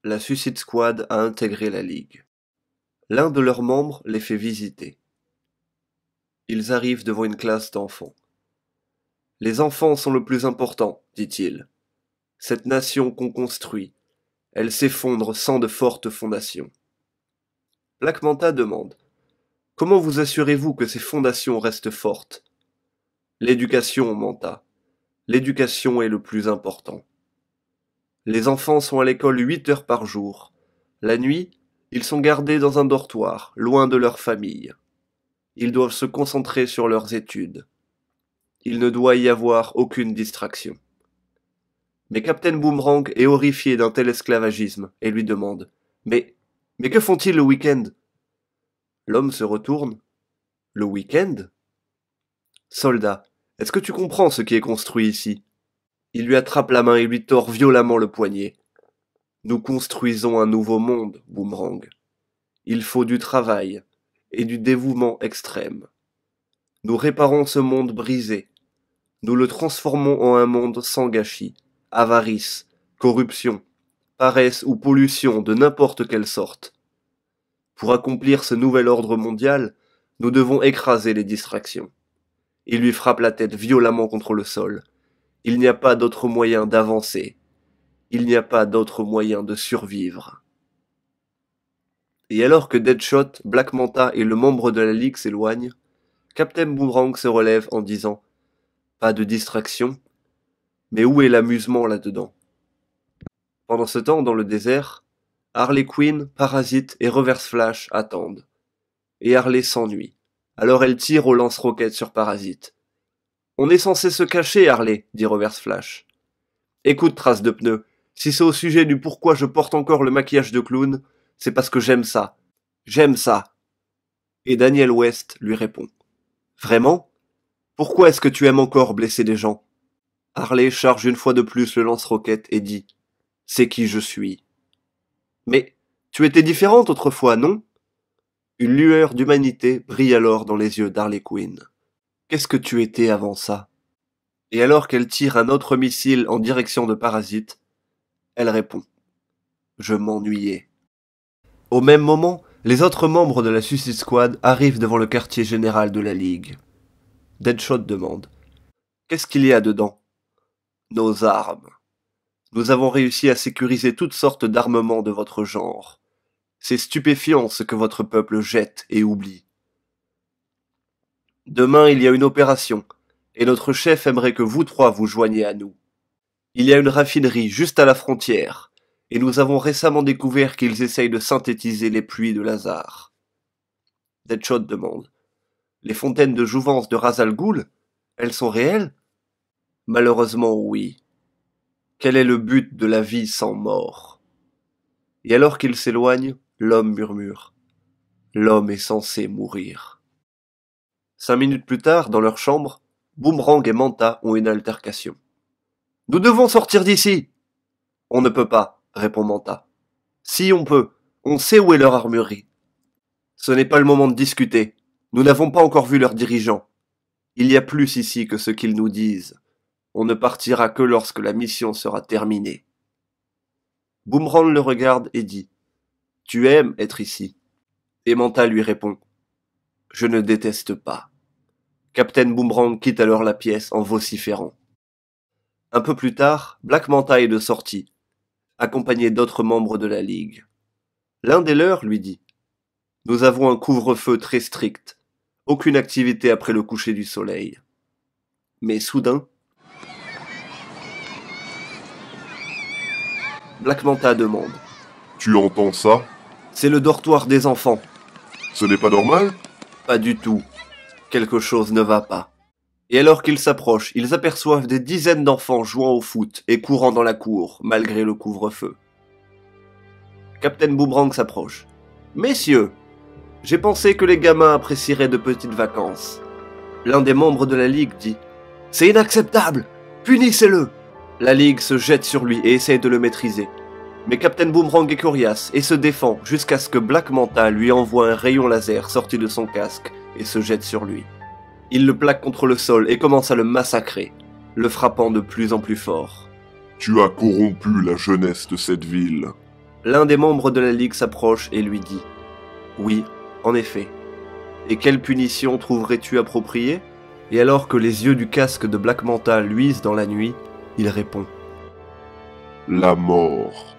la Suicide Squad a intégré la Ligue. L'un de leurs membres les fait visiter. Ils arrivent devant une classe d'enfants. « Les enfants sont le plus important, dit-il. Cette nation qu'on construit, elle s'effondre sans de fortes fondations. » Black Manta demande « Comment vous assurez-vous que ces fondations restent fortes ?» L'éducation, Manta. L'éducation est le plus important. Les enfants sont à l'école 8 heures par jour. La nuit, ils sont gardés dans un dortoir, loin de leur famille. Ils doivent se concentrer sur leurs études. Il ne doit y avoir aucune distraction. Mais Captain Boomerang est horrifié d'un tel esclavagisme et lui demande « Mais que font-ils le week-end » L'homme se retourne. « Le week-end » ? Soldat, est-ce que tu comprends ce qui est construit ici ? Il lui attrape la main et lui tord violemment le poignet. Nous construisons un nouveau monde, Boomerang. Il faut du travail et du dévouement extrême. Nous réparons ce monde brisé. Nous le transformons en un monde sans gâchis, avarice, corruption, paresse ou pollution de n'importe quelle sorte. Pour accomplir ce nouvel ordre mondial, nous devons écraser les distractions. Il lui frappe la tête violemment contre le sol. Il n'y a pas d'autre moyen d'avancer. Il n'y a pas d'autre moyen de survivre. Et alors que Deadshot, Black Manta et le membre de la Ligue s'éloignent, Captain Boomerang se relève en disant « Pas de distraction. Mais où est l'amusement là-dedans ?» Pendant ce temps, dans le désert, Harley Quinn, Parasite et Reverse Flash attendent. Et Harley s'ennuie. Alors elle tire au lance-roquettes sur Parasite. « On est censé se cacher, Harley, dit Reverse Flash. Écoute, trace de pneus, si c'est au sujet du pourquoi je porte encore le maquillage de clown, c'est parce que j'aime ça. J'aime ça. » Et Daniel West lui répond. « Vraiment ? Pourquoi est-ce que tu aimes encore blesser des gens ?» Harley charge une fois de plus le lance-roquette et dit « C'est qui je suis. » « Mais tu étais différente autrefois, non ?» Une lueur d'humanité brille alors dans les yeux d'Harley Quinn. « Qu'est-ce que tu étais avant ça ?» Et alors qu'elle tire un autre missile en direction de Parasite, elle répond « Je m'ennuyais. » Au même moment, les autres membres de la Suicide Squad arrivent devant le quartier général de la Ligue. Deadshot demande « Qu'est-ce qu'il y a dedans ?»« Nos armes. Nous avons réussi à sécuriser toutes sortes d'armements de votre genre. C'est stupéfiant ce que votre peuple jette et oublie. Demain, il y a une opération, et notre chef aimerait que vous trois vous joigniez à nous. Il y a une raffinerie juste à la frontière, et nous avons récemment découvert qu'ils essayent de synthétiser les pluies de Lazare. » Deadshot demande « Les fontaines de jouvence de Ra's al Ghul, elles sont réelles ?»« Malheureusement, oui. Quel est le but de la vie sans mort ?» Et alors qu'il s'éloigne, l'homme murmure « L'homme est censé mourir. » 5 minutes plus tard, dans leur chambre, Boomerang et Manta ont une altercation. « Nous devons sortir d'ici !»« On ne peut pas, » répond Manta. « Si on peut, on sait où est leur armurerie. »« Ce n'est pas le moment de discuter. Nous n'avons pas encore vu leurs dirigeants. Il y a plus ici que ce qu'ils nous disent. On ne partira que lorsque la mission sera terminée. » Boomerang le regarde et dit « Tu aimes être ici ?» Et Manta lui répond « Je ne déteste pas. » Captain Boomerang quitte alors la pièce en vociférant. Un peu plus tard, Black Manta est de sortie, accompagné d'autres membres de la Ligue. L'un des leurs lui dit « Nous avons un couvre-feu très strict. Aucune activité après le coucher du soleil. » Mais soudain, Black Manta demande « Tu entends ça ?»« C'est le dortoir des enfants. »« Ce n'est pas normal ?»« Pas du tout. Quelque chose ne va pas. » Et alors qu'ils s'approchent, ils aperçoivent des dizaines d'enfants jouant au foot et courant dans la cour, malgré le couvre-feu. Captain Boomerang s'approche. « Messieurs, j'ai pensé que les gamins apprécieraient de petites vacances. » L'un des membres de la Ligue dit « C'est inacceptable! Punissez-le !» La Ligue se jette sur lui et essaye de le maîtriser. Mais Captain Boomerang est coriace et se défend jusqu'à ce que Black Manta lui envoie un rayon laser sorti de son casque et se jette sur lui. Il le plaque contre le sol et commence à le massacrer, le frappant de plus en plus fort. « Tu as corrompu la jeunesse de cette ville. L'un des membres de la Ligue s'approche et lui dit « Oui, en effet. Et quelle punition trouverais-tu appropriée ?» Et alors que les yeux du casque de Black Manta luisent dans la nuit, il répond La mort.